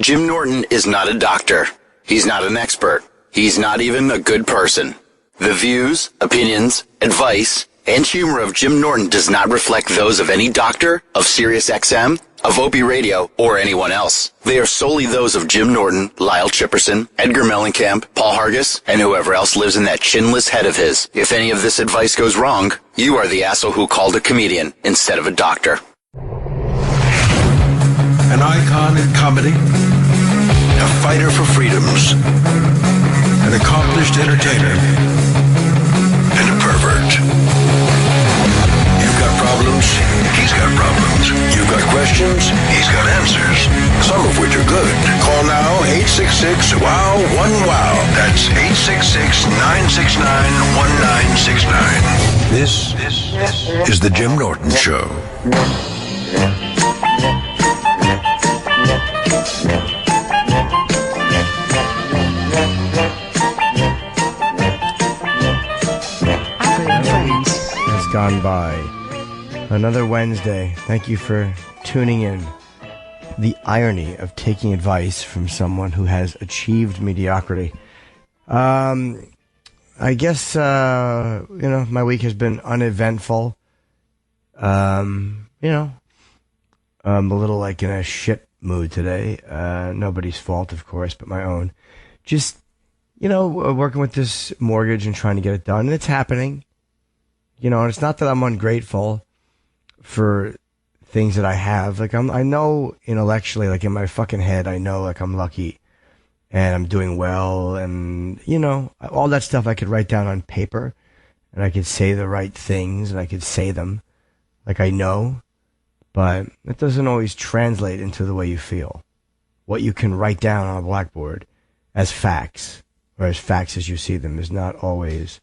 Jim Norton is not a doctor. He's not an expert. He's not even a good person. The views, opinions, advice, and humor of Jim Norton does not reflect those of any doctor, of SiriusXM, of Opie Radio, or anyone else. They are solely those of Jim Norton, Lyle Chipperson, Edgar Mellencamp, Paul Hargis, and whoever else lives in that chinless head of his. If any of this advice goes wrong, you are the asshole who called a comedian instead of a doctor. An icon in comedy, a fighter for freedoms, an accomplished entertainer, and a pervert. You've got problems, he's got problems. You've got questions, he's got answers, some of which are good. Call now, 866-WOW-1-WOW. That's 866-969-1969. This is the Jim Norton Show. Gone by. Another Wednesday. Thank you for tuning in. The irony of taking advice from someone who has achieved mediocrity. I guess, my week has been uneventful. I'm a little like in a shit mood today. Nobody's fault, of course, but my own. Just, working with this mortgage and trying to get it done. And it's happening. And it's not that I'm ungrateful for things that I have. Like, I know intellectually, like in my fucking head, I know like I'm lucky and I'm doing well. And, all that stuff I could write down on paper and I could say the right things and I could say them like I know. But it doesn't always translate into the way you feel. What you can write down on a blackboard as facts or as facts as you see them is not always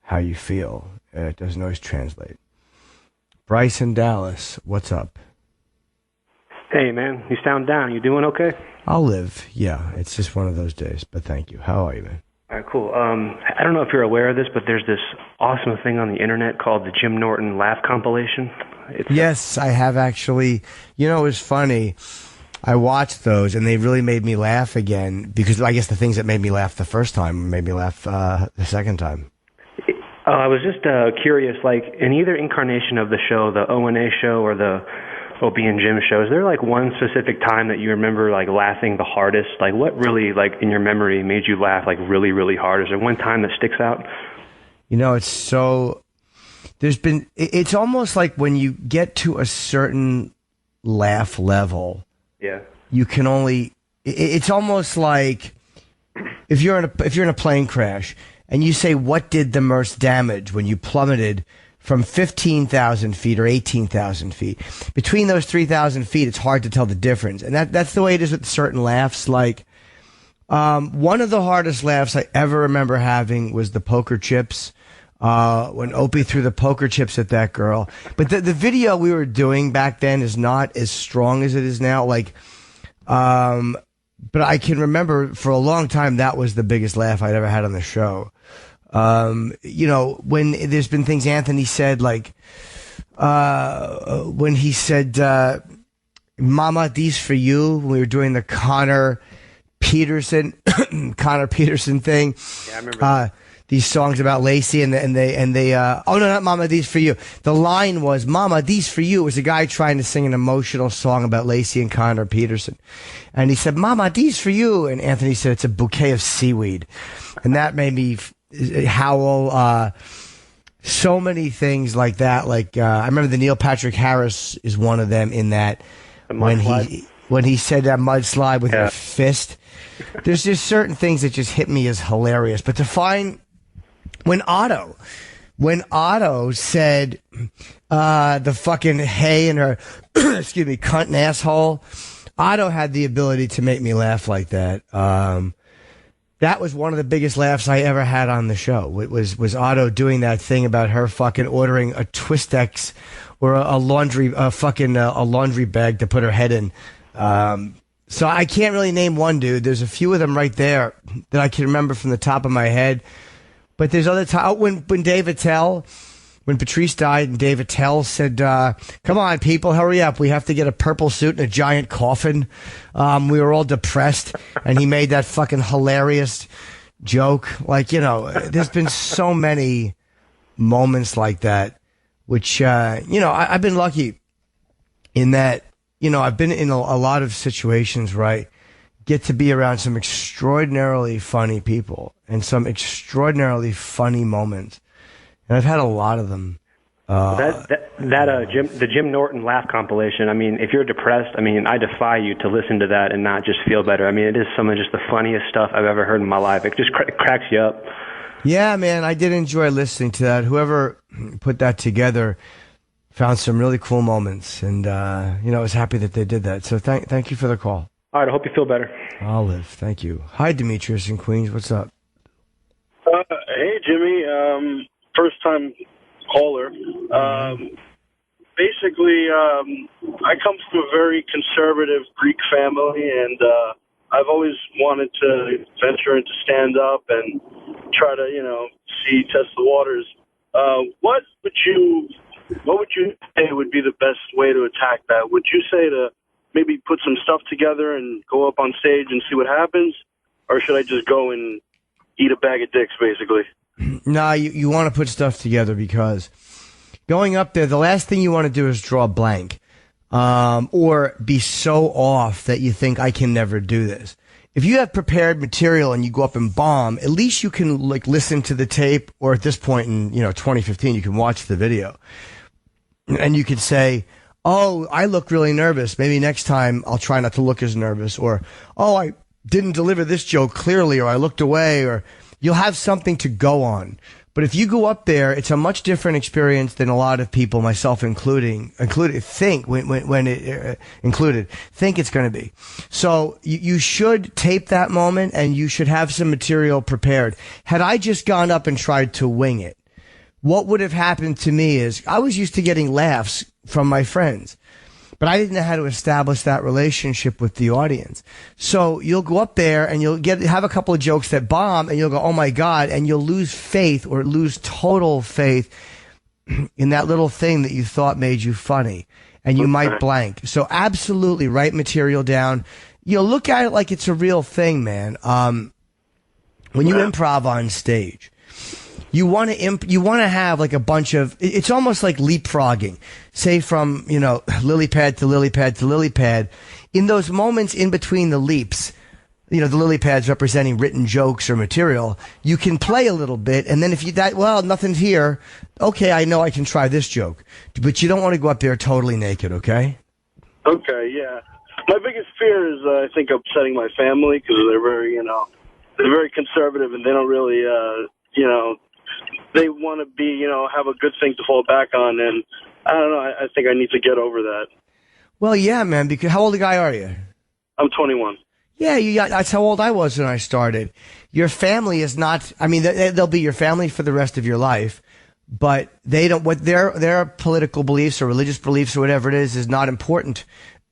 how you feel. It doesn't always translate. Bryce in Dallas, what's up? Hey, man, you sound down. You doing okay? I'll live. Yeah, it's just one of those days, but thank you. How are you, man? All right, cool. I don't know if you're aware of this, but there's this awesome thing on the internet called the Jim Norton Laugh Compilation. Yes, I have actually. It was funny. I watched those, and they really made me laugh again, because I guess the things that made me laugh the first time made me laugh the second time. I was just curious, like, in either incarnation of the show, the O&A show or the Opie and Jim show, is there, like, one specific time that you remember, like, laughing the hardest? Like, what really, like, in your memory made you laugh, like, really, really hard? Is there one time that sticks out? It's so... It's almost like when you get to a certain laugh level, yeah, you can only... It's almost like if you're in a plane crash... And you say, what did the most damage when you plummeted from 15,000 feet or 18,000 feet? Between those 3,000 feet, it's hard to tell the difference. And that's the way it is with certain laughs. Like, one of the hardest laughs I ever remember having was the poker chips, when Opie threw the poker chips at that girl. But the video we were doing back then is not as strong as it is now. Like, but I can remember for a long time that was the biggest laugh I'd ever had on the show. When there's been things Anthony said, like, when he said, Mama, these for you, when we were doing the Connor Peterson thing. Yeah, I remember. These songs about Lacey and they oh no, not Mama, these for you. The line was, Mama, these for you. It was a guy trying to sing an emotional song about Lacey and Connor Peterson. And he said, Mama, these for you. And Anthony said, it's a bouquet of seaweed. And that made me howl. So many things like that. Like, I remember the Neil Patrick Harris is one of them in that when he said that mudslide with your fist. There's just certain things that just hit me as hilarious. But to find when Otto said the fucking hay in her excuse me, cunt and asshole, Otto had the ability to make me laugh like that. That was one of the biggest laughs I ever had on the show. It was Otto doing that thing about her fucking ordering a Twistex or a laundry bag to put her head in. So I can't really name one, dude. There's a few of them right there that I can remember from the top of my head. But there's other times when Dave Attell when Patrice died and Dave Attell said, come on, people, hurry up. We have to get a purple suit and a giant coffin. We were all depressed, and he made that fucking hilarious joke. Like, you know, there's been so many moments like that, which, you know, I've been lucky in that, you know, I've been in a lot of situations where I get to be around some extraordinarily funny people and some extraordinarily funny moments. And I've had a lot of them. The Jim Norton laugh compilation. I mean, if you're depressed, I mean, I defy you to listen to that and not just feel better. I mean, it is some of just the funniest stuff I've ever heard in my life. It just cracks you up. Yeah, man, I did enjoy listening to that. Whoever put that together found some really cool moments, and you know, I was happy that they did that. So thank you for the call. All right, I hope you feel better. I'll live. Thank you. Hi, Demetrius in Queens. What's up? Hey, Jimmy. First time caller. Basically, I come from a very conservative Greek family, and I've always wanted to venture into stand-up and try to, you know, test the waters. What would you say would be the best way to attack that? Would you say to maybe put some stuff together and go up on stage and see what happens? Or should I just go and eat a bag of dicks, basically? Nah, you want to put stuff together, because going up there, the last thing you want to do is draw a blank, or be so off that you think, I can never do this. If you have prepared material and you go up and bomb, at least you can like listen to the tape, or at this point in, you know, 2015, you can watch the video and you could say, oh, I look really nervous. Maybe next time I'll try not to look as nervous, or, oh, I didn't deliver this joke clearly, or I looked away, or you'll have something to go on. But if you go up there, it's a much different experience than a lot of people, myself included, think it's going to be. So you should tape that moment, and you should have some material prepared. Had I just gone up and tried to wing it, what would have happened to me is I was used to getting laughs from my friends, but I didn't know how to establish that relationship with the audience. So you'll go up there and you'll have a couple of jokes that bomb, and you'll go, oh my God, and you'll lose faith, or lose total faith in that little thing that you thought made you funny, and you might blank. So absolutely write material down. You know, look at it like it's a real thing, man. When you improv on stage, you want to have like a bunch of, it's almost like leapfrogging, say from, you know, lily pad to lily pad to lily pad. In those moments in between the leaps, you know, the lily pads representing written jokes or material, you can play a little bit. And then if well, nothing's here. Okay, I know I can try this joke, but you don't want to go up there totally naked. Okay. Okay. Yeah. My biggest fear is, I think, upsetting my family, because they're very, you know, they're very conservative, and they don't really, you know, they want to be, you know, have a good thing to fall back on, and I don't know. I think I need to get over that. Well, yeah, man. Because how old a guy are you? I'm 21. Yeah, that's how old I was when I started. Your family is not. I mean, they'll be your family for the rest of your life, but they don't. What their political beliefs or religious beliefs or whatever it is not important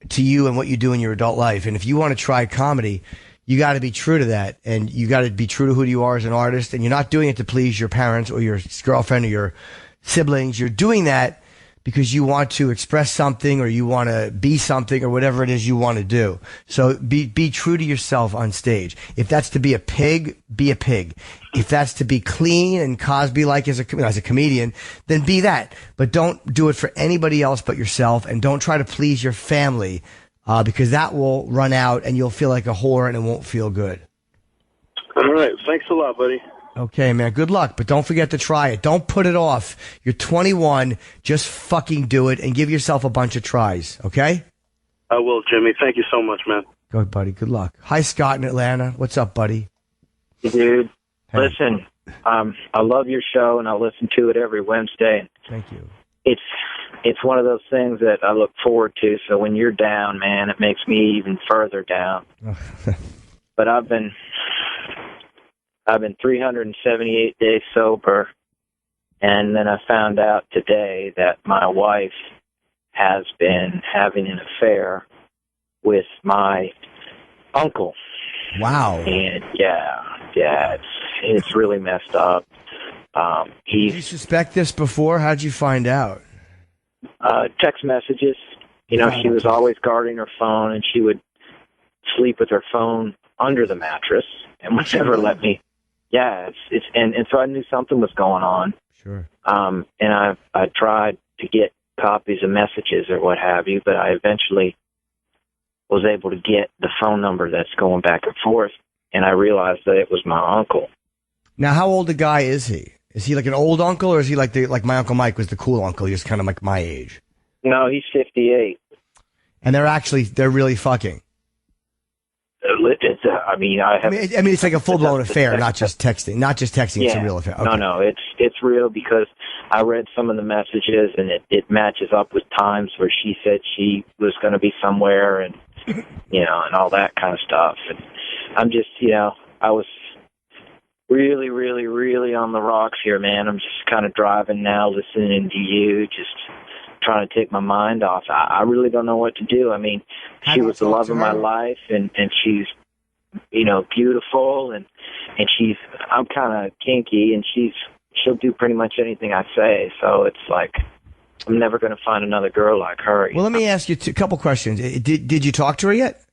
to you and what you do in your adult life. And if you want to try comedy, you got to be true to that, and you got to be true to who you are as an artist, and you're not doing it to please your parents or your girlfriend or your siblings. You're doing that because you want to express something, or you want to be something, or whatever it is you want to do. So be true to yourself on stage. If that's to be a pig, be a pig. If that's to be clean and Cosby-like as a comedian, then be that. But don't do it for anybody else but yourself, and don't try to please your family. Because that will run out, and you'll feel like a whore, and it won't feel good. All right. Thanks a lot, buddy. Okay, man. Good luck, but don't forget to try it. Don't put it off. You're 21. Just fucking do it, and give yourself a bunch of tries, okay? I will, Jimmy. Thank you so much, man. Go, buddy. Good luck. Hi, Scott in Atlanta. What's up, buddy? Dude, Hey. listen, I love your show, and I listen to it every Wednesday. Thank you. It's one of those things that I look forward to. So when you're down, man, it makes me even further down. But I've been 378 days sober, and then I found out today that my wife has been having an affair with my uncle. Wow. And yeah, it's really messed up. Did you suspect this before? How'd you find out? Text messages. You know, she was always guarding her phone, and she would sleep with her phone under the mattress, and would never let me. Yeah, and so I knew something was going on. Sure. And I tried to get copies of messages or what have you, but I eventually was able to get the phone number that's going back and forth, and I realized that it was my uncle. Now, how old a guy is he? Is he like an old uncle, or is he like my Uncle Mike was the cool uncle? He's kind of like my age. No, he's 58. And they're really fucking. I mean, it's like a full-blown affair, not just texting. Not just texting, yeah. It's a real affair. Okay. No, it's real because I read some of the messages, and it matches up with times where she said she was going to be somewhere, and, you know, and all that kind of stuff. And I'm just, you know, I was really, really, really on the rocks here, man. I'm just kind of driving now, listening to you, just trying to take my mind off. I really don't know what to do. I mean, she was the love of my life, and she's, you know, beautiful, and I'm kind of kinky, and she'll do pretty much anything I say. So it's like, I'm never going to find another girl like her. Well, let me ask you a couple questions. Did you talk to her yet?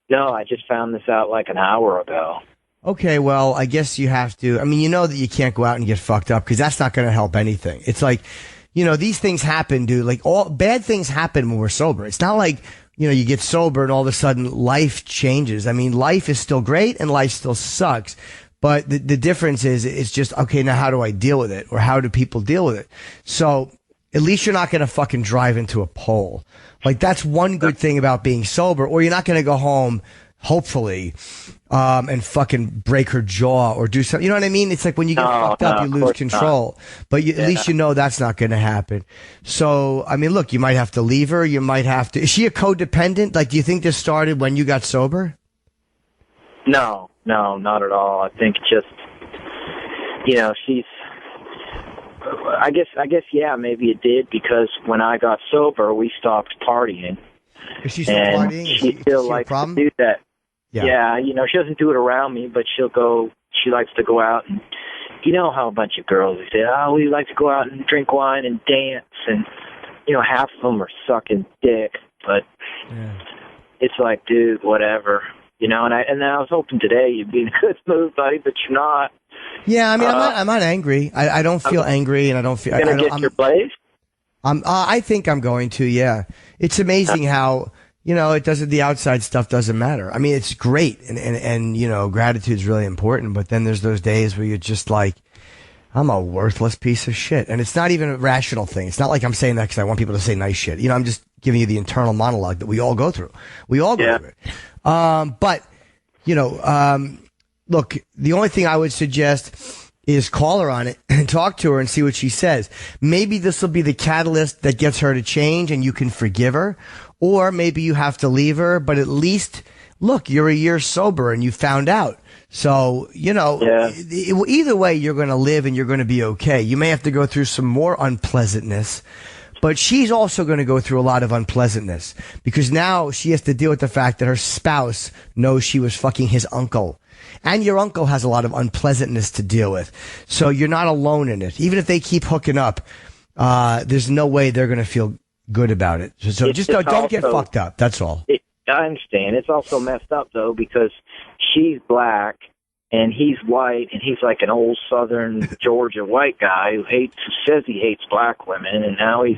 No, I just found this out like an hour ago. Okay, well, I guess you have to. I mean, you know that you can't go out and get fucked up because that's not going to help anything. It's like, you know, these things happen, dude. Like, all bad things happen when we're sober. It's not like, you know, you get sober and all of a sudden life changes. I mean, life is still great and life still sucks. But the difference is, it's just, okay, now how do I deal with it? Or how do people deal with it? So at least you're not going to fucking drive into a pole. Like, that's one good thing about being sober. Or you're not going to go home, hopefully, and fucking break her jaw or do something. You know what I mean? It's like when you get fucked up, you lose control. But at least you know that's not going to happen. So, I mean, look, you might have to leave her. You might have to. Is she a codependent? Like, do you think this started when you got sober? No, not at all. I think just, you know, she's, I guess, yeah, maybe it did, because when I got sober, we stopped partying. Is she still partying? She still likes to do that. Yeah, you know, she doesn't do it around me, but she likes to go out, and you know how a bunch of girls, they say, oh, we like to go out and drink wine and dance, and, you know, half of them are sucking dick, but it's like, dude, whatever. You know, and I was hoping today you'd be in a good mood, buddy, but you're not. Yeah, I mean, I'm not angry. I don't feel angry, and I don't feel. Gonna get your place? I think I'm going to. Yeah, it's amazing how, you know, the outside stuff doesn't matter. I mean, it's great, and you know, gratitude's really important. But then there's those days where you're just like, I'm a worthless piece of shit, and it's not even a rational thing. It's not like I'm saying that because I want people to say nice shit. You know, I'm just giving you the internal monologue that we all go through. We all go through it. But, you know, look, the only thing I would suggest is call her on it and talk to her and see what she says. Maybe this will be the catalyst that gets her to change and you can forgive her. Or maybe you have to leave her, but at least, look, you're a year sober and you found out. So, you know, either way, you're going to live and you're going to be okay. You may have to go through some more unpleasantness. But she's also going to go through a lot of unpleasantness because now she has to deal with the fact that her spouse knows she was fucking his uncle. And your uncle has a lot of unpleasantness to deal with. So you're not alone in it. Even if they keep hooking up, there's no way they're going to feel good about it. So just don't get fucked up. That's all. I understand. It's also messed up, though, because she's black and he's white, and he's like an old Southern Georgia white guy who says he hates black women, and now he's,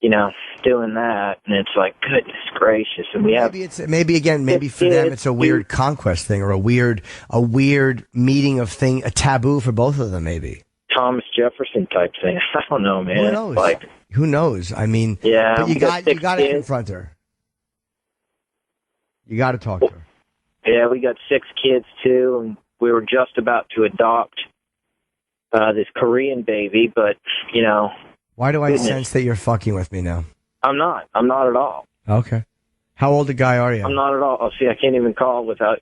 you know, doing that, and it's like, goodness gracious. And maybe for them it's a weird conquest thing, or a weird meeting of thing, a taboo for both of them, maybe. Thomas Jefferson type thing. I don't know, man. Who knows? Who knows? I mean, but you got to confront her. You got to talk to her. Yeah, we got 6 kids, too, and we were just about to adopt this Korean baby, but, you know. Why do I sense that you're fucking with me now? I'm not. I'm not at all. Okay. How old a guy are you? I'm not at all. Oh, see, I can't even call without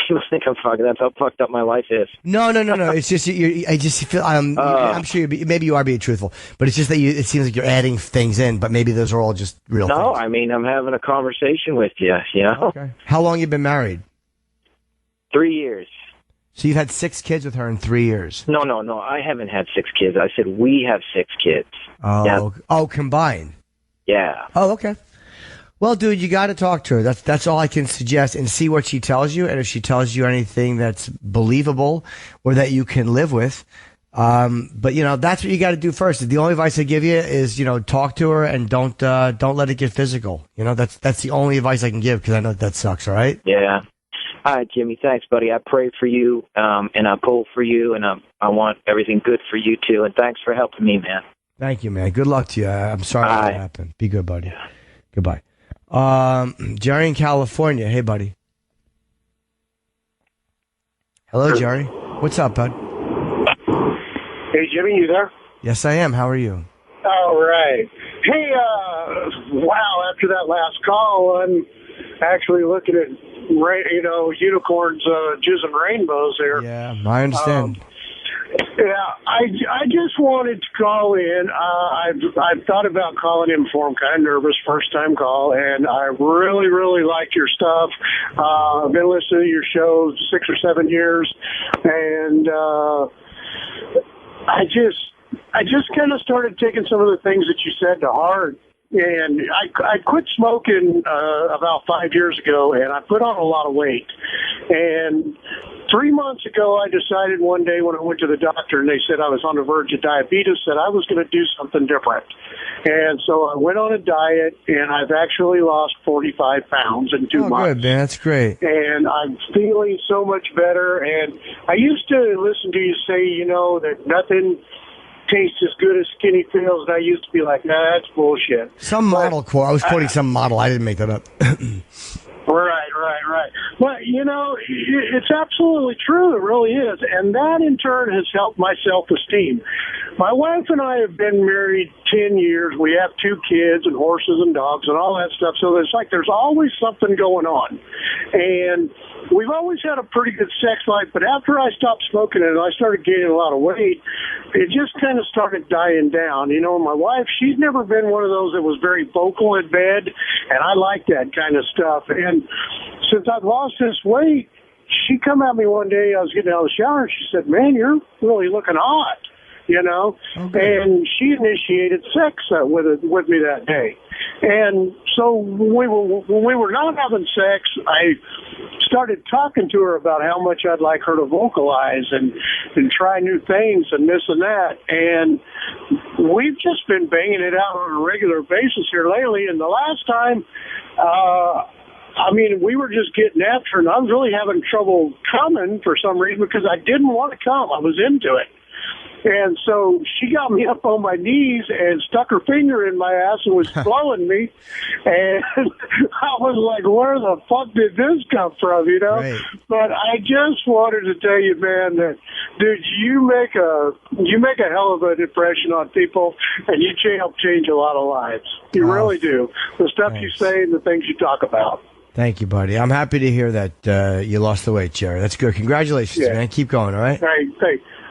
people think I'm fucking. That's how fucked up my life is. No. It's just I just feel I'm sure maybe you are being truthful, but it's just that it seems like you're adding things in, but maybe those are all just real things. No, I mean, I'm having a conversation with you. You know. Okay. How long you been married? 3 years. So you've had 6 kids with her in 3 years. No. I haven't had 6 kids. I said we have 6 kids. Oh, Yeah. Oh, combined. Yeah. Oh, okay. Well, dude, you got to talk to her. That's all I can suggest, and see what she tells you. And if she tells you anything that's believable or that you can live with, but that's what you got to do first. The only advice I give you is, talk to her and don't let it get physical. That's the only advice I can give, because I know that sucks. All right. Yeah. All right, Jimmy. Thanks, buddy. I pray for you, and I pull for you, and I want everything good for you too. And thanks for helping me, man. Thank you, man. Good luck to you. I'm sorry that happened. Be good, buddy. Yeah. Goodbye. Jerry in California. Hey, buddy. Hello, Jerry. What's up, bud? Hey, Jimmy, you there? Yes, I am. How are you? All right. Hey, wow, after that last call, I'm actually looking at, unicorns, jizzing rainbows there. Yeah, I understand. I just wanted to call in. I've thought about calling in before. I'm kind of nervous, first time call, and I really, really like your stuff. I've been listening to your show 6 or 7 years, and I just kind of started taking some of the things that you said to heart. And I quit smoking about 5 years ago, and I put on a lot of weight. And 3 months ago, I decided one day when I went to the doctor and they said I was on the verge of diabetes, that I was going to do something different. And so I went on a diet, and I've actually lost 45 pounds in 2 months. Oh, good, man. That's great. And I'm feeling so much better. And I used to listen to you say, that nothing tastes as good as skinny feels, and I used to be like, nah, that's bullshit. Some model quote. I was quoting some model. I didn't make that up. Right. But, it's absolutely true. It really is. And that, in turn, has helped my self-esteem. My wife and I have been married 10 years. We have 2 kids and horses and dogs and all that stuff. So it's like there's always something going on. And we've always had a pretty good sex life. But after I stopped smoking and I started gaining a lot of weight, it just kind of started dying down. My wife, she's never been one of those that was very vocal in bed, and I like that kind of stuff. And since I've lost this weight, she come at me one day, I was getting out of the shower, and she said, man, you're really looking hot, Okay. And she initiated sex with me that day. And so when we were not having sex, I started talking to her about how much I'd like her to vocalize and try new things and this and that. And we've just been banging it out on a regular basis here lately. And the last time, we were just getting after her, and I was really having trouble coming for some reason because I didn't want to come. I was into it. And so she got me up on my knees and stuck her finger in my ass and was blowing me. And I was like, where the fuck did this come from, Right. But I just wanted to tell you, man, that, dude, you make a hell of an impression on people, and you help change a lot of lives. You really do. The stuff you say and the things you talk about. Thank you, buddy. I'm happy to hear that you lost the weight, Jerry. That's good. Congratulations, man. Keep going, all right?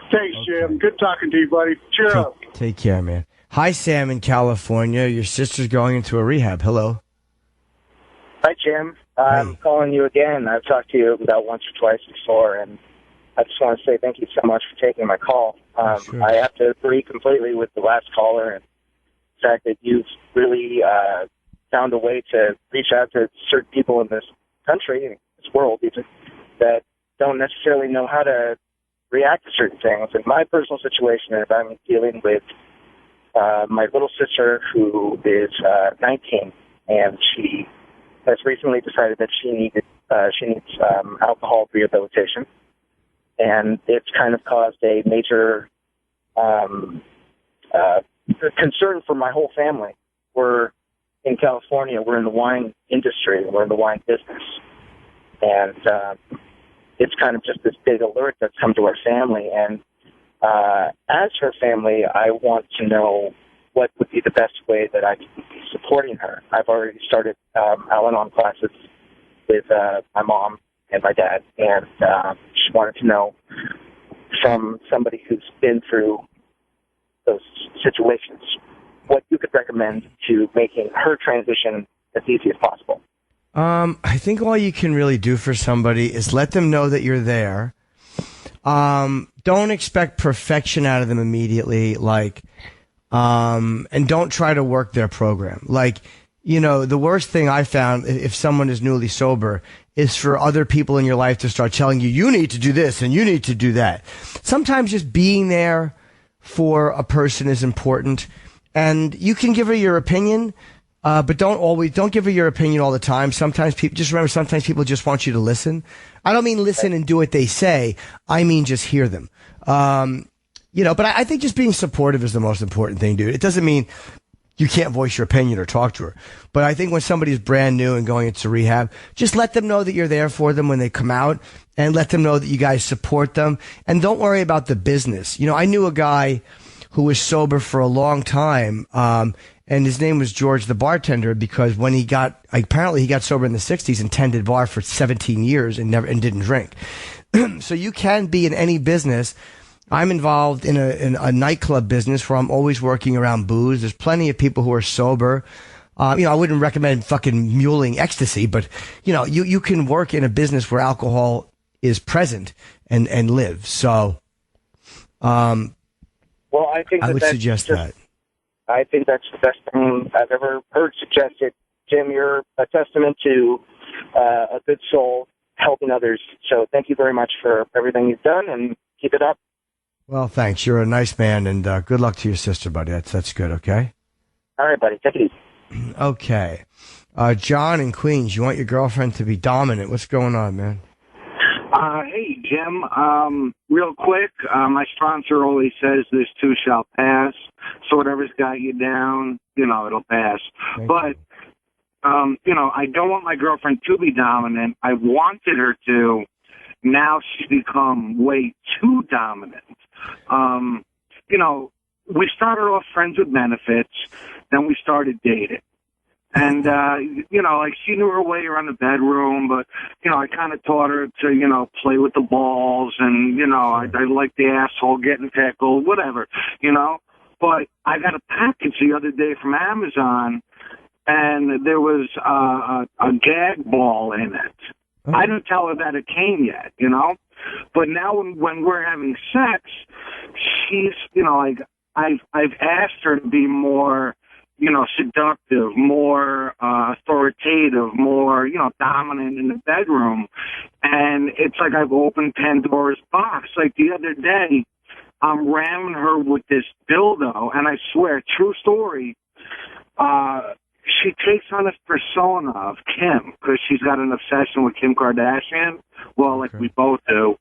Thanks, Jim. Good talking to you, buddy. Cheer up. Take care, man. Hi, Sam in California. Your sister's going into a rehab. Hello. Hi, Jim. I'm calling you again. I've talked to you about once or twice before, and I just want to say thank you so much for taking my call. Sure. I have to agree completely with the last caller and the fact that you've really found a way to reach out to certain people in this country, this world even, that don't necessarily know how to react to certain things. In my personal situation, I'm dealing with my little sister who is 19, and she has recently decided that she needs alcohol rehabilitation, and it's kind of caused a major concern for my whole family. We're in California. We're in the wine industry. We're in the wine business, and it's kind of just this big alert that's come to our family. And as her family, I want to know what would be the best way that I can be supporting her. I've already started Al-Anon classes with my mom and my dad, and she wanted to know from somebody who's been through those situations what you could recommend to making her transition as easy as possible. I think all you can really do for somebody is let them know that you're there don't expect perfection out of them immediately. Like, and don't try to work their program. Like, you know, the worst thing I found if someone is newly sober is for other people in your life to start telling you, you need to do this and you need to do that. Sometimes just being there for a person is important, and you can give her your opinion, but don't give her your opinion all the time. Sometimes sometimes people just want you to listen. I don't mean listen and do what they say. I mean just hear them. You know, but I think just being supportive is the most important thing, dude. It doesn't mean you can't voice your opinion or talk to her. But I think when somebody's brand new and going into rehab, just let them know that you're there for them when they come out, and let them know that you guys support them. And don't worry about the business. You know, I knew a guy who was sober for a long time, and his name was George the bartender, because when apparently he got sober in the 60s and tended bar for 17 years and didn't drink. So you can be in any business. I'm involved in a nightclub business where I'm always working around booze. There's plenty of people who are sober. You know, I wouldn't recommend fucking muling ecstasy, but you know, you can work in a business where alcohol is present and live. So, well, I think I would suggest that. I think that's the best thing I've ever heard suggested. Jim, you're a testament to a good soul helping others. So thank you very much for everything you've done, and keep it up. Well, thanks. You're a nice man, and good luck to your sister, buddy. That's good, okay? All right, buddy. Take it easy. Okay. John in Queens, you want your girlfriend to be dominant. What's going on, man? Hey, Jim. Real quick, my sponsor always says this too shall pass. So whatever's got you down, you know, it'll pass. But, you know, I don't want my girlfriend to be dominant. I wanted her to. Now she's become way too dominant. You know, we started off friends with benefits, then we started dating. And, you know, like, she knew her way around the bedroom, but, you know, I kind of taught her to, you know, play with the balls, and, you know, I like the asshole getting tickled, whatever, you know. But I got a package the other day from Amazon, and there was a gag ball in it. I didn't tell her that it came yet, you know. But now when we're having sex, she's, you know, like, I've asked her to be more, you know, seductive, more authoritative, more, you know, dominant in the bedroom. And it's like I've opened Pandora's box. Like the other day, I'm ramming her with this dildo, and I swear, true story, she takes on this persona of Kim, because she's got an obsession with Kim Kardashian. Well, like we both do.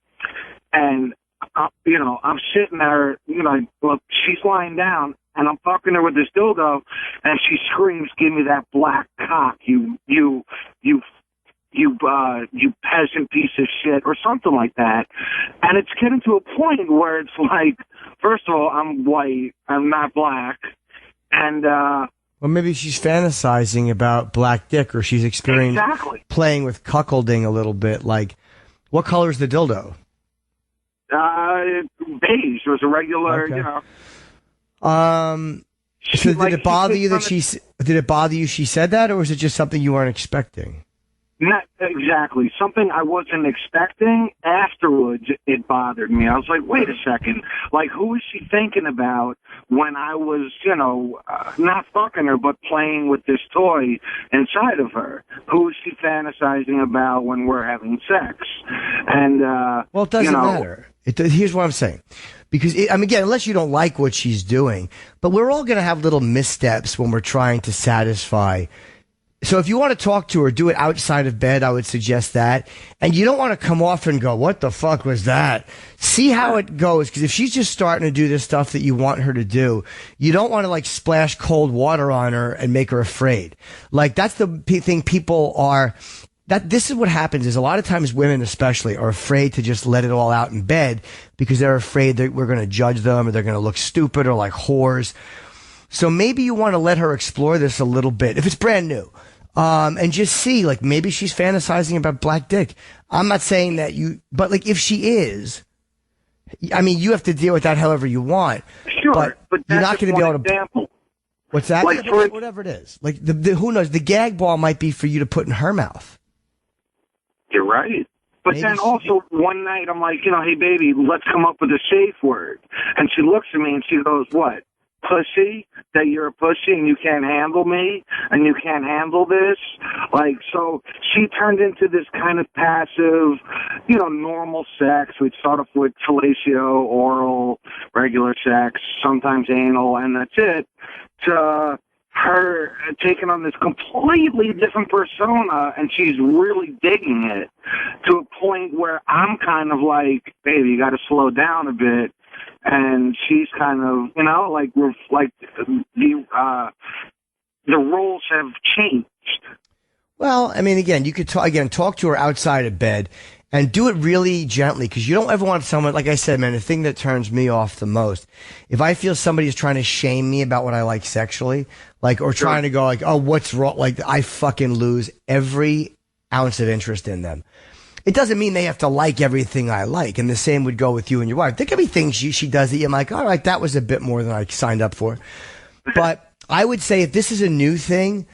And, you know, I'm sitting there, you know, well, she's lying down, and I'm fucking her with this dildo, and she screams, "Give me that black cock, you peasant piece of shit," or something like that. And it's getting to a point where it's like, first of all, I'm white, I'm not black, and, well, maybe she's fantasizing about black dick, or she's experiencing playing with cuckolding a little bit. Like, what color is the dildo? Beige. It was a regular, you know. So did it bother you that did it bother you she said that, or was it just something you weren't expecting? Not exactly. Something I wasn't expecting. Afterwards, it bothered me. I was like, wait a second. Like, who was she thinking about when I was, you know, not fucking her, but playing with this toy inside of her? Who was she fantasizing about when we're having sex? And, well, it doesn't matter. Here's what I'm saying. Because, I mean, again, unless you don't like what she's doing, but we're all going to have little missteps when we're trying to satisfy. So if you want to talk to her, do it outside of bed, I would suggest that. And you don't want to come off and go, what the fuck was that? See how it goes. Because if she's just starting to do this stuff that you want her to do, you don't want to, like, splash cold water on her and make her afraid. Like, that's the thing people are... This is what happens is a lot of times women especially are afraid to just let it all out in bed because they're afraid that we're going to judge them or they're going to look stupid or like whores. So maybe you want to let her explore this a little bit if it's brand new. And just see, like, maybe she's fantasizing about black dick. I'm not saying that but like if she is, I mean, you have to deal with that however you want. Sure, but you're not going to be able to. Example. What's that? Like Whatever it is. Like who knows? The gag ball might be for you to put in her mouth. You're right. But then also one night I'm like, hey, baby, let's come up with a safe word. And she looks at me and she goes, what? Pussy? That you're a pussy and you can't handle me and you can't handle this? Like, so she turned into this kind of passive, normal sex. We'd start off with fellatio, oral, regular sex, sometimes anal, and that's it, to her taking on this completely different persona, and she's really digging it to a point where I'm kind of like, baby, you got to slow down a bit. And she's kind of, the roles have changed. Well, I mean, again, you could talk to her outside of bed and do it really gently, because you don't ever want someone, like I said, man, the thing that turns me off the most, if I feel somebody is trying to shame me about what I like sexually, or trying to go like, oh, what's wrong? Like, I fucking lose every ounce of interest in them. It doesn't mean they have to like everything I like. And the same would go with you and your wife. There could be things she does that you're like, all right, that was a bit more than I signed up for. But I would say if this is a new thing,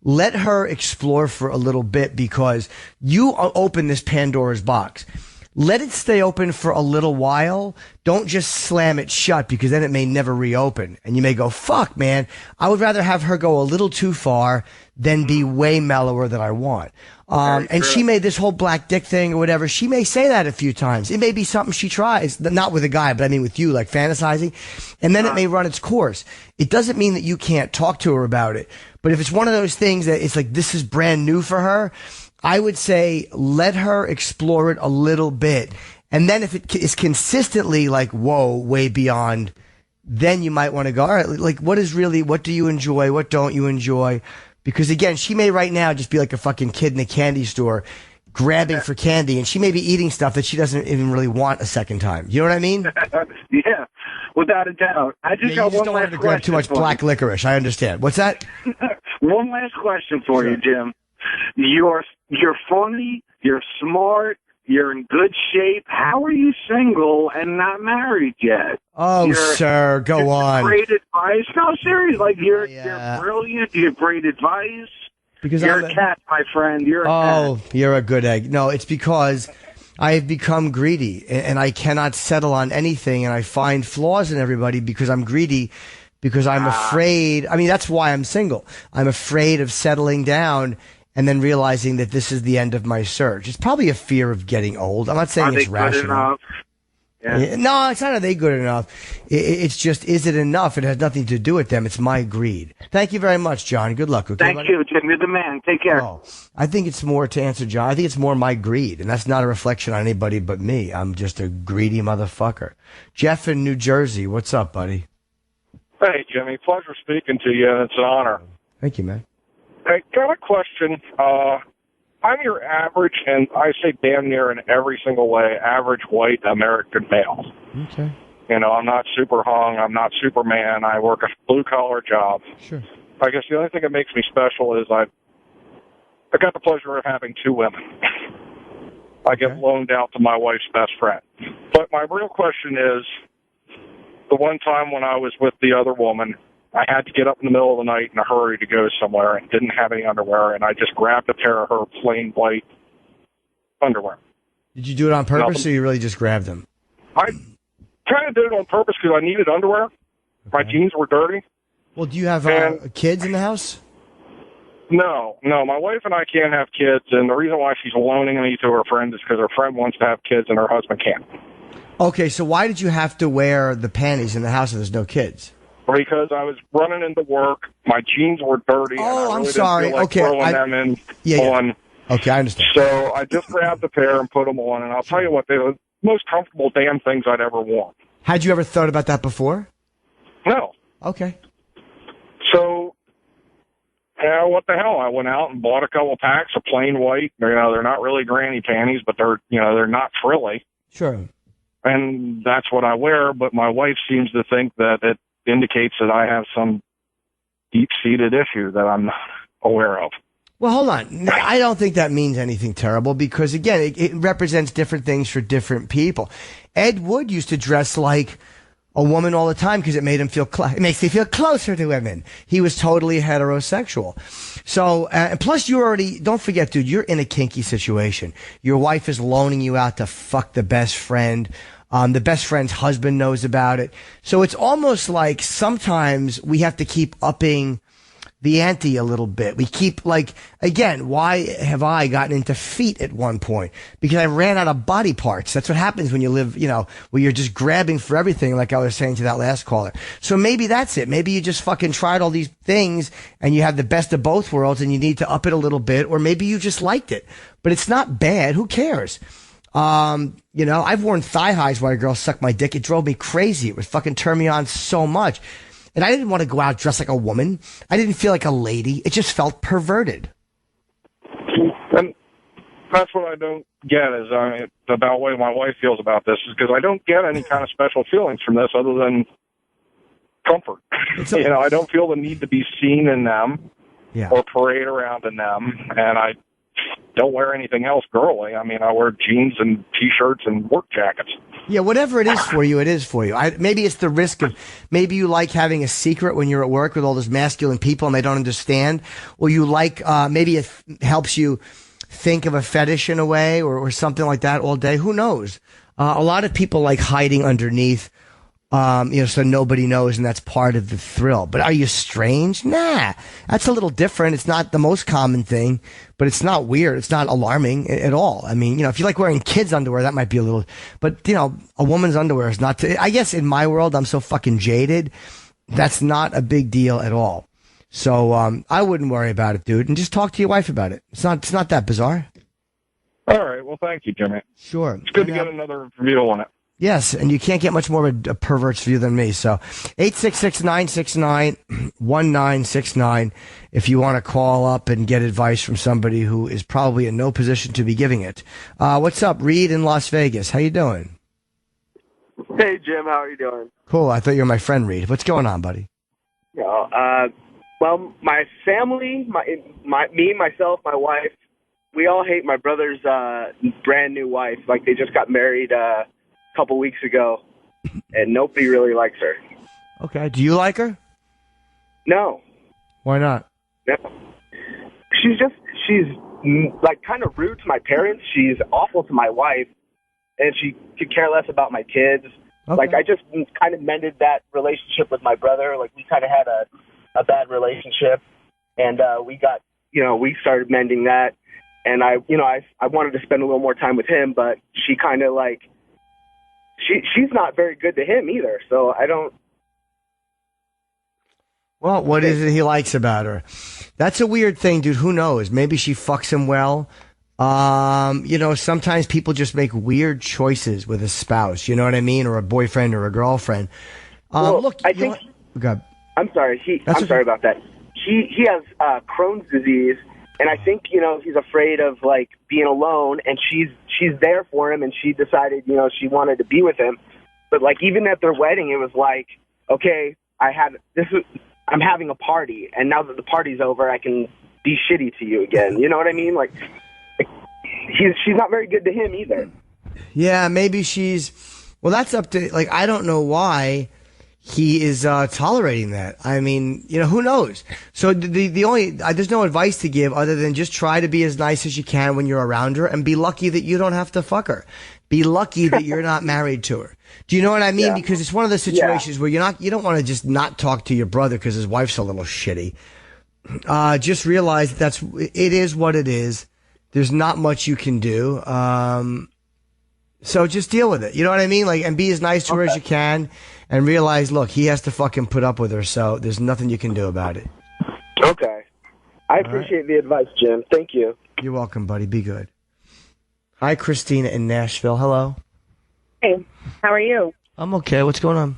let her explore for a little bit, because you open this Pandora's box. Let it stay open for a little while. Don't just slam it shut, because then it may never reopen. And you may go, fuck, man, I would rather have her go a little too far than be way mellower than I want. And she may, this whole black dick thing or whatever, she may say that a few times. It may be something she tries, not with a guy, but I mean with you, like fantasizing. And then it may run its course. It doesn't mean that you can't talk to her about it. But if it's one of those things that it's like, this is brand new for her, I would say let her explore it a little bit. And then if it is consistently like, whoa, way beyond, then you might want to go, all right, like, what do you enjoy? What don't you enjoy? Because again, she may right now just be like a fucking kid in a candy store grabbing for candy, and she may be eating stuff that she doesn't even really want a second time. You know what I mean? Yeah, without a doubt. I just got one last question. You just don't want her to grab too much black licorice. I understand. What's that? One last question for you, Jim. You're funny, you're smart, you're in good shape. How are you single and not married yet? Oh, sir, go on. Great advice. No, seriously, like you're brilliant. You have great advice. Because you're a cat, my friend. You're a cat. Oh, you're a good egg. No, it's because I have become greedy, and I cannot settle on anything, and I find flaws in everybody because I'm greedy, because I'm afraid. I mean, that's why I'm single. I'm afraid of settling down and then realizing that this is the end of my search. It's probably a fear of getting old. I'm not saying it's rational. Yeah. No, it's not. Are they good enough? It's just, is it enough? It has nothing to do with them. It's my greed. Thank you very much, John. Good luck. Okay, Thank you, Jim. You're the man. Take care. Oh, I think it's more, to answer John, I think it's more my greed, and that's not a reflection on anybody but me. I'm just a greedy motherfucker. Jeff in New Jersey, what's up, buddy? Hey, Jimmy. Pleasure speaking to you. It's an honor. Thank you, man. Hey, got a question. I'm your average, and I say damn near in every single way, average white American male. Okay. I'm not super hung. I'm not Superman. I work a blue-collar job. Sure. I guess the only thing that makes me special is I got the pleasure of having two women. I get loaned out to my wife's best friend. But my real question is, the one time when I was with the other woman, I had to get up in the middle of the night in a hurry to go somewhere and didn't have any underwear, and I just grabbed a pair of her plain white underwear. Did you do it on purpose, or you really just grabbed them? I kind of did it on purpose because I needed underwear. Okay. My jeans were dirty. Well, do you have kids in the house? No. My wife and I can't have kids, and the reason why she's loaning me to her friend is because her friend wants to have kids and her husband can't. Okay, so why did you have to wear the panties in the house if there's no kids? Because I was running into work, my jeans were dirty. Oh, and I really I'm sorry. Didn't feel like throwing them in on. Okay, I understand. So I just grabbed a pair and put them on, and I'll tell you what, they were the most comfortable damn things I'd ever worn. Had you ever thought about that before? No. Okay. So, what the hell? I went out and bought a couple packs of plain white. They're not really granny panties, but they're not frilly. Sure. And that's what I wear. But my wife seems to think that it indicates that I have some deep-seated issue that I'm not aware of. Well, hold on. I don't think that means anything terrible because, again, it represents different things for different people. Ed Wood used to dress like a woman all the time because it made him feel it makes me feel closer to women. He was totally heterosexual. So, and plus you already, don't forget, dude, you're in a kinky situation. Your wife is loaning you out to fuck the best friend. The best friend's husband knows about it. So it's almost like sometimes we have to keep upping the ante a little bit. We keep again, why have I gotten into feet at one point? Because I ran out of body parts. That's what happens when you live, where you're just grabbing for everything, like I was saying to that last caller. So maybe that's it. Maybe you just fucking tried all these things and you have the best of both worlds and you need to up it a little bit, or maybe you just liked it. But it's not bad. Who cares? I've worn thigh highs while a girl sucked my dick. It drove me crazy. It would fucking turn me on so much. And I didn't want to go out dressed like a woman. I didn't feel like a lady. It just felt perverted. And that's what I don't get is about the way my wife feels about this, is because I don't get any kind of special feelings from this other than comfort. I don't feel the need to be seen in them or parade around in them. And I don't wear anything else girly. I mean, I wear jeans and T-shirts and work jackets. Yeah, whatever it is for you, it is for you. Maybe it's the risk of, maybe you like having a secret when you're at work with all those masculine people and they don't understand. Or you like, maybe it helps you think of a fetish in a way or something like that all day. Who knows? A lot of people like hiding underneath, so nobody knows, and that's part of the thrill. But are you strange? Nah, that's a little different. It's not the most common thing, but it's not weird. It's not alarming at all. I mean, if you like wearing kids' underwear, that might be a little, but a woman's underwear is not, I guess in my world, I'm so fucking jaded. That's not a big deal at all. So, I wouldn't worry about it, dude, and just talk to your wife about it. It's not that bizarre. All right. Well, thank you, Jimmy. Sure. It's good to get another view on it. Yes, and you can't get much more of a pervert's view than me. So 866-969-1969 if you want to call up and get advice from somebody who is probably in no position to be giving it. What's up, Reed in Las Vegas? How you doing? Hey, Jim. How are you doing? Cool. I thought you were my friend, Reed. What's going on, buddy? Well, my family, me, myself, my wife, we all hate my brother's brand new wife. Like, they just got married couple weeks ago, and nobody really likes her. Okay. Do you like her? No. Why not? No. She's like kind of rude to my parents. She's awful to my wife, and she could care less about my kids. Okay. Like, I just kind of mended that relationship with my brother. Like, we kind of had a bad relationship, and we got, we started mending that, and I wanted to spend a little more time with him, but she kind of like, She's not very good to him either, so I don't... Well, what is it he likes about her? That's a weird thing, dude. Who knows? Maybe she fucks him well. Sometimes people just make weird choices with a spouse, you know what I mean? Or a boyfriend or a girlfriend. Look, I think... God. I'm sorry. Sorry about that. He has Crohn's disease, and I think, he's afraid of, like, being alone, and she's there for him, and she decided, she wanted to be with him. But, like, even at their wedding, it was like, okay, I'm having a party, and now that the party's over, I can be shitty to you again. You know what I mean? Like she's not very good to him either. Yeah, maybe well, that's up to, like, I don't know why he is tolerating that. I mean, who knows? So the only there's no advice to give other than just try to be as nice as you can when you're around her, and be lucky that you don't have to fuck her. Be lucky that you're not married to her. Do you know what I mean? Yeah. Because it's one of those situations where you don't want to just not talk to your brother because his wife's a little shitty. Just realize it is what it is. There's not much you can do. So just deal with it. You know what I mean? Like, and be as nice to her as you can. And realize, look, he has to fucking put up with her, so there's nothing you can do about it. Okay. I appreciate the advice, Jim. Thank you. You're welcome, buddy. Be good. Hi, Christina in Nashville. Hello. Hey, how are you? I'm okay. What's going on?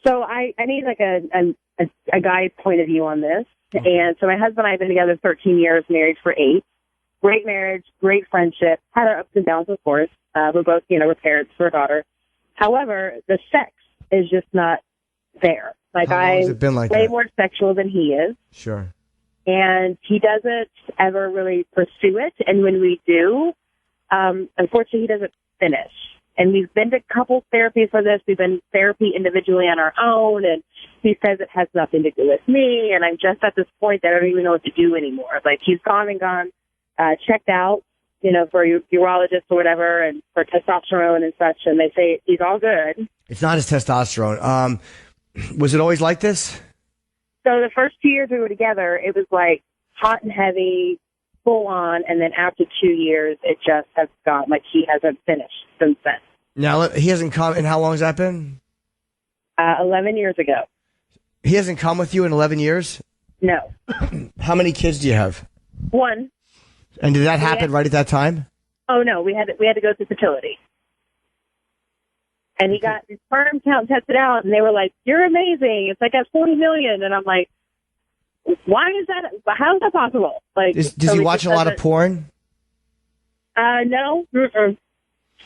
So I need like a guy's point of view on this. And so my husband and I have been together 13 years, married for 8. Great marriage, great friendship. Had our ups and downs, of course. We're both, we're parents for a daughter. However, the sex is just not there. Like, I'm way more sexual than he is. Sure. And he doesn't ever really pursue it. And when we do, unfortunately, he doesn't finish. And we've been to couples therapy for this. We've been therapy individually on our own. And he says it has nothing to do with me. And I'm just at this point that I don't even know what to do anymore. Like, he's gone, checked out, for urologist or whatever, and for testosterone and such. And they say he's all good. It's not his testosterone. Was it always like this? So the first 2 years we were together, it was like hot and heavy, full on. And then after 2 years, it just has gone, like, he hasn't finished since then. Now, he hasn't come, and how long has that been? 11 years ago. He hasn't come with you in 11 years? No. How many kids do you have? One. And did that happen right at that time? Oh, no. We had to go to fertility. And he got his sperm count tested out, and they were like, "You're amazing. It's like at 40 million." And I'm like, why is that? How is that possible? Like, does he watch a lot of porn? No. Mm-mm.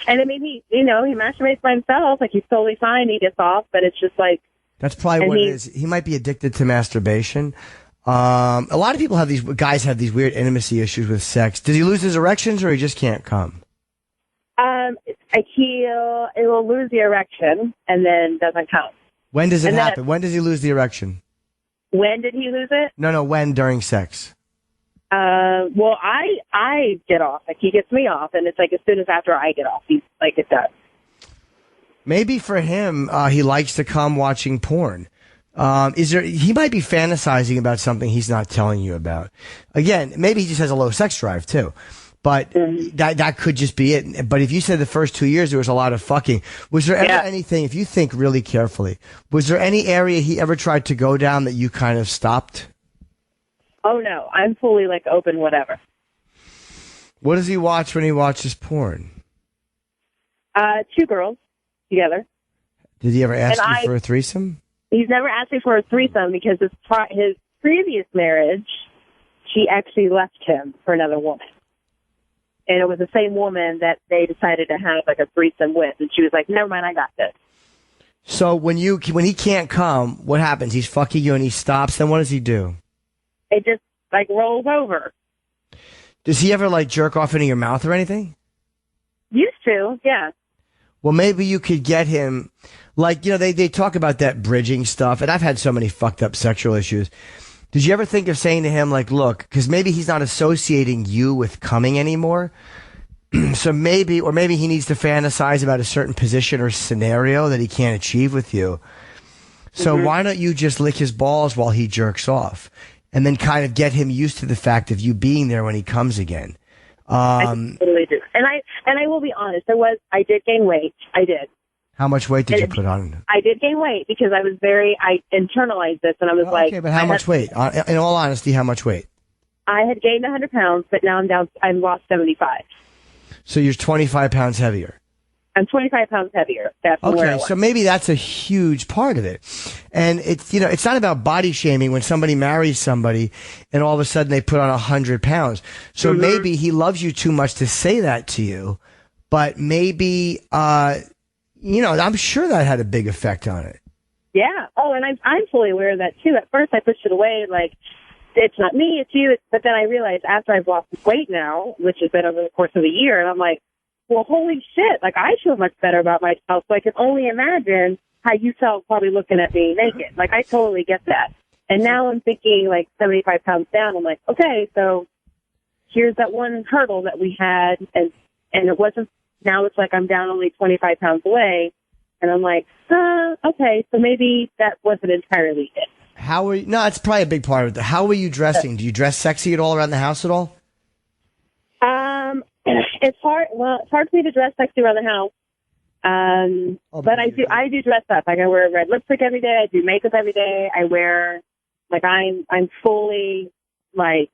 And I mean, he masturbates by himself. Like, he's totally fine. He gets off, but it's just like. That's probably what it is. He might be addicted to masturbation. A lot of people guys have these weird intimacy issues with sex. Does he lose his erections, or he just can't come? It will lose the erection and then doesn't come. When does it happen? When does he lose the erection? When did he lose it? No, when during sex? Well, I get off. Like, he gets me off, and it's like as soon as after I get off, he's like, it's done. Maybe for him, he likes to come watching porn. He might be fantasizing about something he's not telling you about. Again, maybe he just has a low sex drive too. But that could just be it. But if you said the first 2 years there was a lot of fucking, was there ever anything, if you think really carefully, was there any area he ever tried to go down that you kind of stopped? Oh, no. I'm fully, like, open, whatever. What does he watch when he watches porn? 2 girls together. Did he ever ask you for a threesome? He's never asked me for a threesome because his previous marriage, she actually left him for another woman. And it was the same woman that they decided to have like a threesome with. And she was like, never mind, I got this. So when he can't come, what happens? He's fucking you and he stops. Then what does he do? It just like rolls over. Does he ever like jerk off into your mouth or anything? Used to, yeah. Well, maybe you could get him, like, they talk about that bridging stuff. And I've had so many fucked up sexual issues. Did you ever think of saying to him, like, look, because maybe he's not associating you with coming anymore. So maybe he needs to fantasize about a certain position or scenario that he can't achieve with you. So why don't you just lick his balls while he jerks off and then kind of get him used to the fact of you being there when he comes again? I totally do. And I will be honest, I did gain weight. I did. How much weight did you put on? I did gain weight because I internalized this and I was like. Okay, but how much weight? In all honesty, how much weight? I had gained 100 pounds, but now I'm lost 75. So you're 25 pounds heavier. I'm 25 pounds heavier. That's where I was. So maybe that's a huge part of it. And it's not about body shaming when somebody marries somebody and all of a sudden they put on 100 pounds. So maybe he loves you too much to say that to you, but maybe, I'm sure that had a big effect on it. Yeah. Oh, and I'm fully aware of that too. At first I pushed it away like, it's not me, it's you. But then I realized after I've lost weight now, which has been over the course of a year, and I'm like, well, holy shit, like I feel much better about myself. So I can only imagine how you felt probably looking at me naked. Like I totally get that. And now I'm thinking like 75 pounds down. I'm like, okay, so here's that one hurdle that we had. And it wasn't, now it's like I'm down only 25 pounds away. And I'm like, okay, so maybe that wasn't entirely it. No, it's probably a big part of it. How were you dressing? Do you dress sexy at all around the house at all? It's hard. Well, it's hard for me to dress sexy around the house. But I do dress up. Like I wear red lipstick every day. I do makeup every day. I wear, like I'm fully like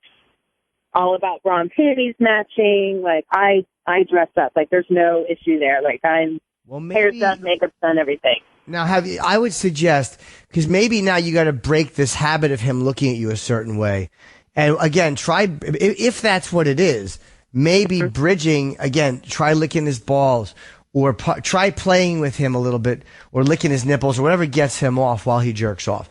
all about bra and panties matching. Like I dress up. Like there's no issue there. Like hair's done, makeup's done, everything. Now, I would suggest, because maybe now you got to break this habit of him looking at you a certain way. And again, try, if that's what it is, maybe bridging, again, try licking his balls or try playing with him a little bit or licking his nipples or whatever gets him off while he jerks off.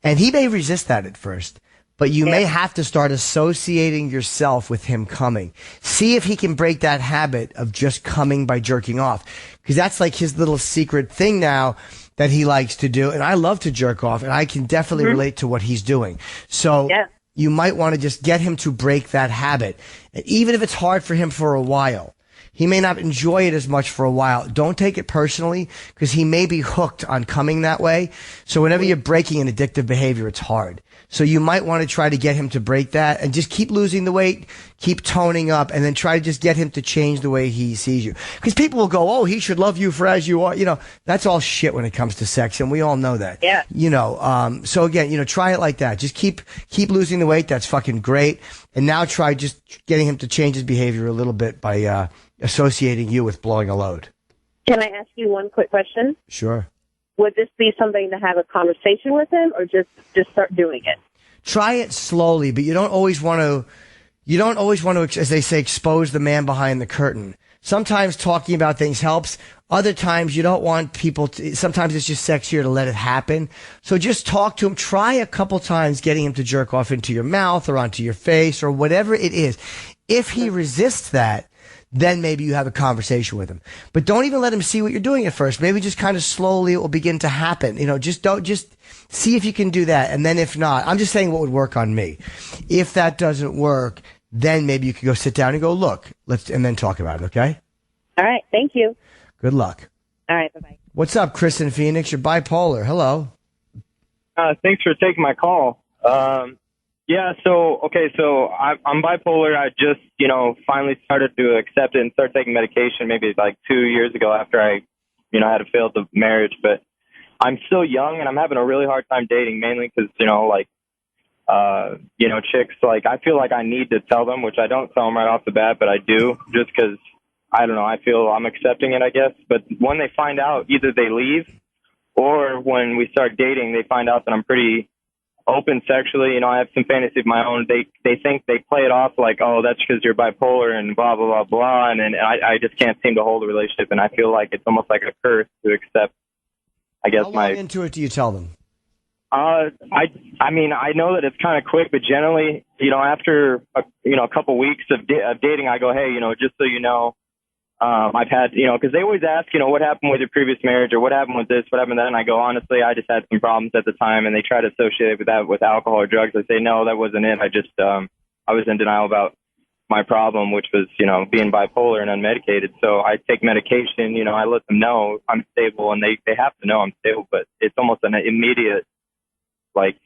And he may resist that at first, But you may have to start associating yourself with him coming. See if he can break that habit of just coming by jerking off. Because that's like his little secret thing now that he likes to do. And I love to jerk off, and I can definitely relate to what he's doing. So you might want to just get him to break that habit. And even if it's hard for him for a while, he may not enjoy it as much for a while. Don't take it personally, because he may be hooked on coming that way. So whenever you're breaking an addictive behavior, it's hard. So you might want to try to get him to break that and just keep losing the weight, keep toning up, and then try to just get him to change the way he sees you. Because people will go, oh, he should love you for as you are. You know, that's all shit when it comes to sex, and we all know that. Yeah. You know, so again, you know, try it like that. Just keep losing the weight. That's fucking great. And now try just getting him to change his behavior a little bit by associating you with blowing a load. Can I ask you one quick question? Sure. Would this be something to have a conversation with him, or just start doing it? Try it slowly, but you don't always want to, as they say, expose the man behind the curtain. Sometimes talking about things helps. Other times you don't want people to, sometimes it's just sexier to let it happen. So just talk to him. Try a couple times getting him to jerk off into your mouth or onto your face or whatever it is. If he resists that, then maybe you have a conversation with him. But don't even let him see what you're doing at first. Maybe just kind of slowly it will begin to happen. You know, just see if you can do that. And then if not, I'm just saying what would work on me. If that doesn't work, then maybe you could go sit down and go, look, and then talk about it, okay? All right. Thank you. Good luck. All right. Bye-bye. What's up, Chris in Phoenix? You're bipolar. Hello. Thanks for taking my call. So I'm bipolar. I just, finally started to accept it and start taking medication maybe like 2 years ago after I, had a failed marriage. But I'm still young and I'm having a really hard time dating, mainly because, chicks, like, I feel like I need to tell them, which I don't tell them right off the bat, but I do just because, I don't know, I feel I'm accepting it, I guess. But when they find out, either they leave or when we start dating, they find out that I'm pretty open sexually. I have some fantasy of my own. They think they play it off like, oh, that's because you're bipolar and blah, blah, blah, blah. And I just can't seem to hold a relationship. And I feel like it's almost like a curse to accept, I guess. How long into it do you tell them? I know that it's kind of quick, but generally, after, a couple weeks of dating, I go, hey, just so you know, I've had, because they always ask, what happened with your previous marriage or what happened with this, what happened with that. And I go, honestly, I just had some problems at the time. And they try to associate with that with alcohol or drugs. I say, no, that wasn't it. I just, I was in denial about my problem, which was, being bipolar and unmedicated. So I take medication, I let them know I'm stable and they have to know I'm stable, but it's almost an immediate, like,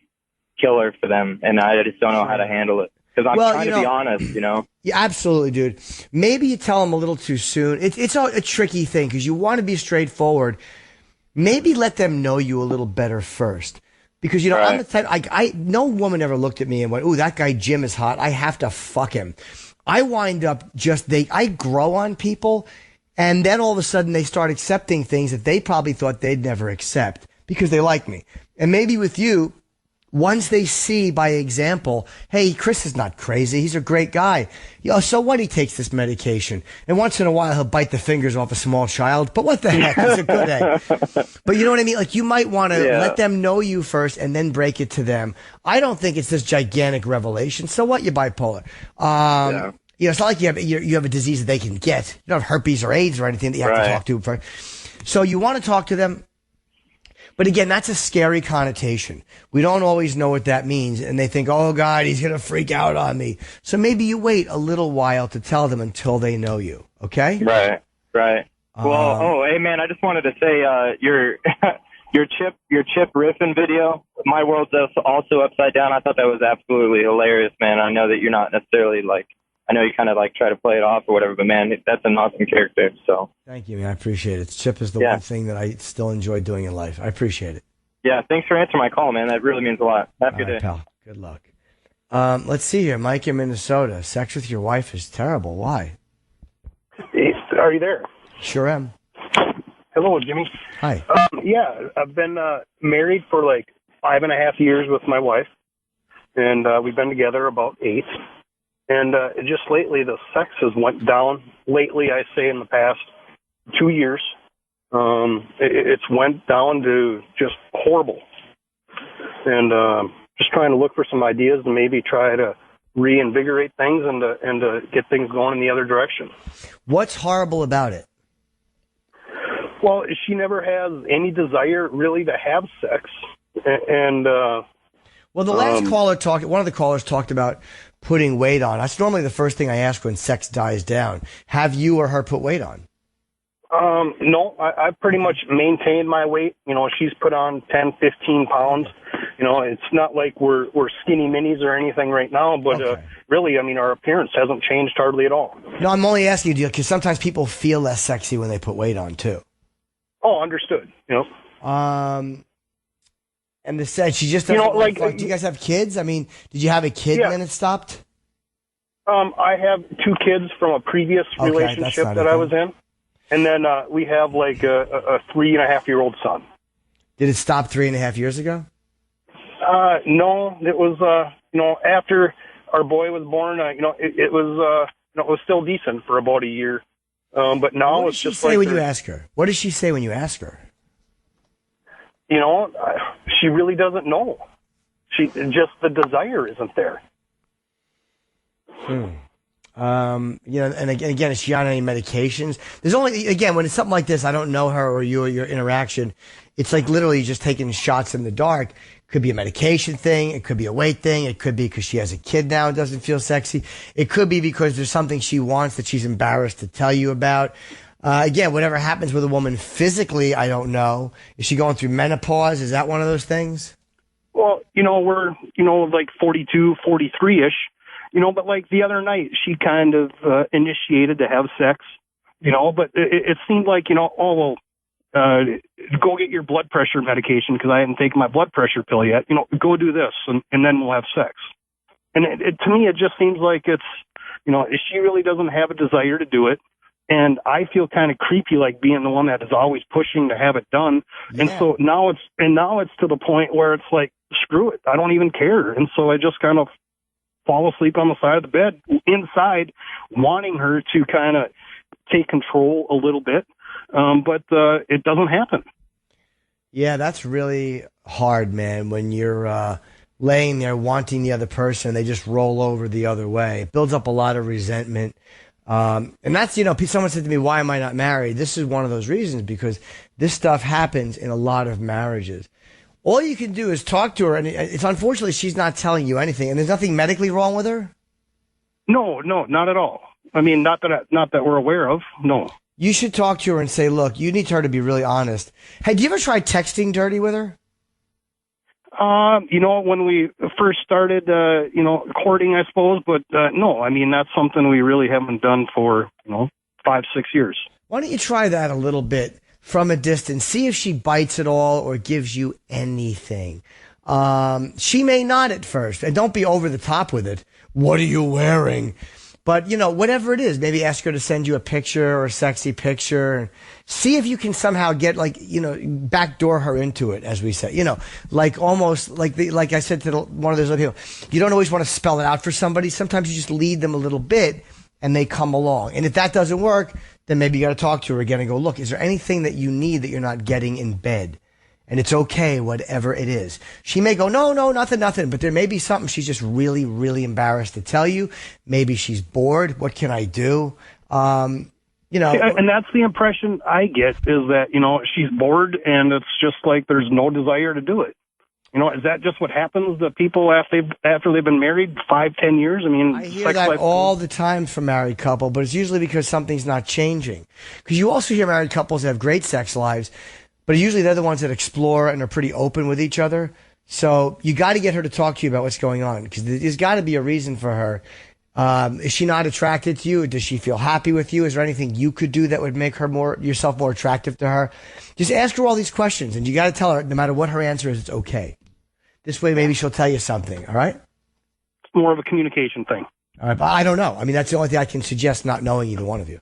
killer for them. And I just don't know how to handle it. Because I'm trying to be honest, Yeah, absolutely, dude. Maybe you tell them a little too soon. It's a tricky thing because you want to be straightforward. Maybe let them know you a little better first. Because, right. I'm the type, no woman ever looked at me and went, ooh, that guy Jim is hot. I have to fuck him. I wind up I grow on people, and then all of a sudden they start accepting things that they probably thought they'd never accept because they like me. And maybe with you, once they see by example, hey, Chris is not crazy. He's a great guy. So what? He takes this medication. And once in a while, he'll bite the fingers off a small child. But what the heck? He's a good egg. But you know what I mean? Like, you might want to let them know you first and then break it to them. I don't think it's this gigantic revelation. So what? You're bipolar. It's not like you have a disease that they can get. You don't have herpes or AIDS or anything that you have to talk to first. So you want to talk to them. But again, that's a scary connotation. We don't always know what that means. And they think, oh, God, he's going to freak out on me. So maybe you wait a little while to tell them until they know you. Okay? Right. Well, hey, man, I just wanted to say your Chip riffing video, My World's Also Upside Down, I thought that was absolutely hilarious, man. I know that you're not necessarily I know you kind of try to play it off or whatever, but man, that's an awesome character. So thank you, man. I appreciate it. Chip is the one thing that I still enjoy doing in life. I appreciate it. Yeah, thanks for answering my call, man. That really means a lot. Have a good day, pal. Good luck. Let's see here, Mike in Minnesota. Sex with your wife is terrible. Why? Are you there? Sure am. Hello, Jimmy. Hi. I've been married for 5.5 years with my wife, and we've been together about 8. And just lately, the sex has went down. Lately, I say in the past 2 years, it's went down to just horrible. And just trying to look for some ideas and maybe try to reinvigorate things and to get things going in the other direction. What's horrible about it? Well, she never has any desire really to have sex, and well, the last one of the callers talked about putting weight on. That's normally the first thing I ask when sex dies down. Have you or her put weight on? No, I've pretty much maintained my weight. You know, she's put on 10, 15 pounds. You know, it's not like we're skinny minis or anything right now, but really, I mean, our appearance hasn't changed hardly at all. No, I'm only asking you because sometimes people feel less sexy when they put weight on too. Oh, understood. You know, and they said she just doesn't. Do you guys have kids? I mean, did you have a kid and then it stopped? I have 2 kids from a previous relationship that I was in. And then we have like a 3.5-year-old son. Did it stop 3.5 years ago? No, it was after our boy was born. It was still decent for about a year. But now it's just like. What does she say when you ask her? What does she say when you ask her? She really doesn't know. The desire isn't there. And again, is she on any medications? There's only, again, when it's something like this, I don't know her or you or your interaction. It's like literally just taking shots in the dark. Could be a medication thing. It could be a weight thing. It could be because she has a kid now and doesn't feel sexy. It could be because there's something she wants that she's embarrassed to tell you about. Again, whatever happens with a woman physically, I don't know. Is she going through menopause? Is that one of those things? Well, we're, like 42, 43-ish. But like the other night, she kind of initiated to have sex, but it seemed like, go get your blood pressure medication because I hadn't taken my blood pressure pill yet. Go do this and then we'll have sex. And to me, it just seems like it's, she really doesn't have a desire to do it. And I feel kind of creepy, like being the one that is always pushing to have it done. Yeah. And so now it's to the point where it's like, screw it. I don't even care. And so I just kind of fall asleep on the side of the bed inside, wanting her to kind of take control a little bit. But it doesn't happen. Yeah, that's really hard, man, when you're laying there wanting the other person, they just roll over the other way. It builds up a lot of resentment. And that's, someone said to me, why am I not married? This is one of those reasons, because this stuff happens in a lot of marriages. All you can do is talk to her, and it's unfortunately she's not telling you anything, and there's nothing medically wrong with her? No, not at all. I mean, not that we're aware of, no. You should talk to her and say, look, you need her to be really honest. Hey, do you ever try texting dirty with her? When we first started, courting, I suppose, but no, I mean, that's something we really haven't done for, 5-6 years. Why don't you try that a little bit from a distance? See if she bites at all or gives you anything. She may not at first, and don't be over the top with it. What are you wearing? But, whatever it is, maybe ask her to send you a picture or a sexy picture. See if you can somehow get, backdoor her into it, as we say. Almost like I said to one of those other people, you don't always want to spell it out for somebody. Sometimes you just lead them a little bit and they come along. And if that doesn't work, then maybe you got to talk to her again and go, look, is there anything that you need that you're not getting in bed? And it's okay, whatever it is. She may go, no, nothing. But there may be something she's just really, really embarrassed to tell you. Maybe she's bored. What can I do? And that's the impression I get, is that, she's bored and it's just like there's no desire to do it. Is that just what happens to people after they've been married 5-10 years? I mean, I hear that all the time from married couple, but it's usually because something's not changing. Because you also hear married couples that have great sex lives, but usually they're the ones that explore and are pretty open with each other. So you got to get her to talk to you about what's going on, because there's got to be a reason for her. Is she not attracted to you? Does she feel happy with you? Is there anything you could do that would make her yourself more attractive to her? Just ask her all these questions, and you got to tell her, no matter what her answer is, it's okay. This way, maybe she'll tell you something. All right? It's more of a communication thing. All right, but I don't know. I mean, that's the only thing I can suggest, not knowing either one of you.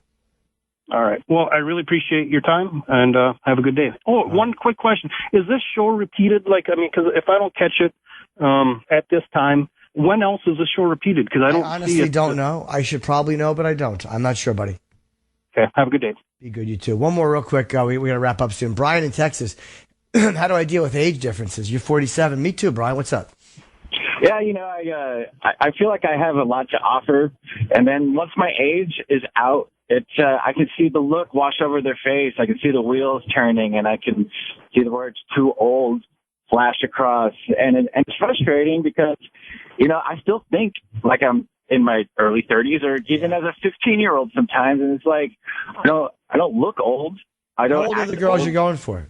All right. Well, I really appreciate your time, and have a good day. Oh, one quick question. Is this show repeated? Because if I don't catch it at this time, when else is this show repeated? Because I honestly don't know. I should probably know, but I don't. I'm not sure, buddy. Okay. Have a good day. Be good, you too. One more real quick. We got to wrap up soon. Brian in Texas. How do I deal with age differences? You're 47. Me too, Brian. What's up? Yeah, I feel like I have a lot to offer, and then once my age is out, I can see the look wash over their face. I can see the wheels turning, and I can see the words "too old" flash across, and it's frustrating because, I still think like I'm in my early 30s, or even as a 15-year-old sometimes, and it's like I don't look old. I don't. How old are the girls you're going for?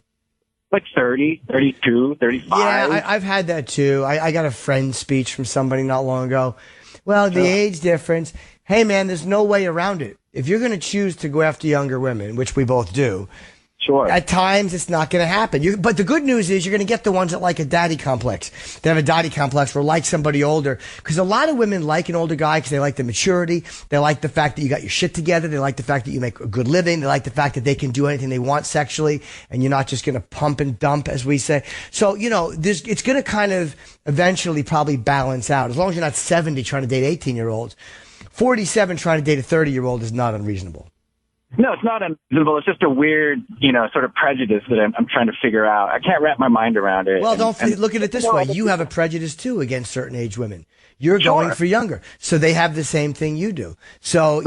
Like 30, 32, 35. Yeah, I've had that too. I got a friend speech from somebody not long ago. Well, the age difference. Hey, man, there's no way around it. If you're going to choose to go after younger women, which we both do, sure. At times it's not going to happen. But the good news is you're going to get the ones that like a daddy complex. They have a daddy complex or like somebody older. Because a lot of women like an older guy because they like the maturity. They like the fact that you got your shit together. They like the fact that you make a good living. They like the fact that they can do anything they want sexually and you're not just going to pump and dump, as we say. So, it's going to kind of eventually probably balance out. As long as you're not 70 trying to date 18-year-olds. 47 trying to date a 30-year-old is not unreasonable. No, it's not unreasonable. It's just a weird, sort of prejudice that I'm trying to figure out. I can't wrap my mind around it. Well, look at it this way. You have a prejudice, too, against certain age women. You're going for younger. So they have the same thing you do. So,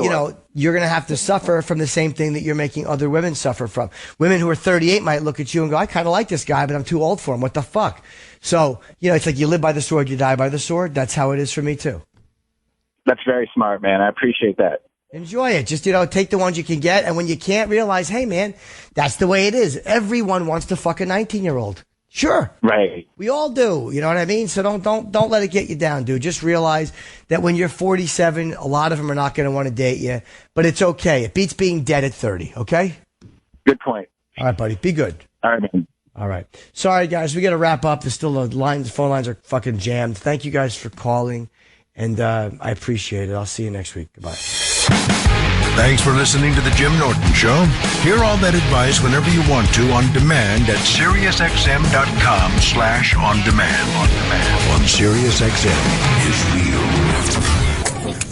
you're going to have to suffer from the same thing that you're making other women suffer from. Women who are 38 might look at you and go, I kind of like this guy, but I'm too old for him. What the fuck? So, it's like you live by the sword, you die by the sword. That's how it is for me, too. That's very smart, man. I appreciate that. Enjoy it. Just, take the ones you can get. And when you can't, realize, hey, man, that's the way it is. Everyone wants to fuck a 19-year-old. Sure. Right. We all do. You know what I mean? So don't let it get you down, dude. Just realize that when you're 47, a lot of them are not going to want to date you. But it's okay. It beats being dead at 30. Okay? Good point. All right, buddy. Be good. All right, man. All right. Sorry, guys. We got to wrap up. There's still the phone lines are fucking jammed. Thank you guys for calling. And I appreciate it. I'll see you next week. Goodbye. Thanks for listening to The Jim Norton Show. Hear all that advice whenever you want to on demand at SiriusXM.com/on-demand. On SiriusXM is real.